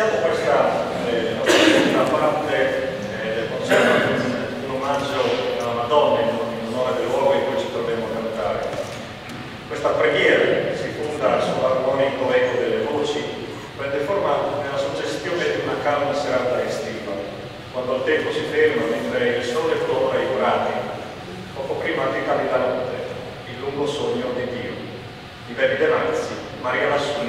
Iniziamo questa ultima parte del concerto con un omaggio alla Madonna in onore del luogo in cui ci troviamo a cantare. Questa preghiera si fonda sull'armonico eco delle voci, prende forma nella suggestione di una calma serata estiva, quando il tempo si ferma mentre il sole colora i prati, poco prima di calida notte, il lungo sogno di Dio. Di Bevi De Manzi, Maria Lassù.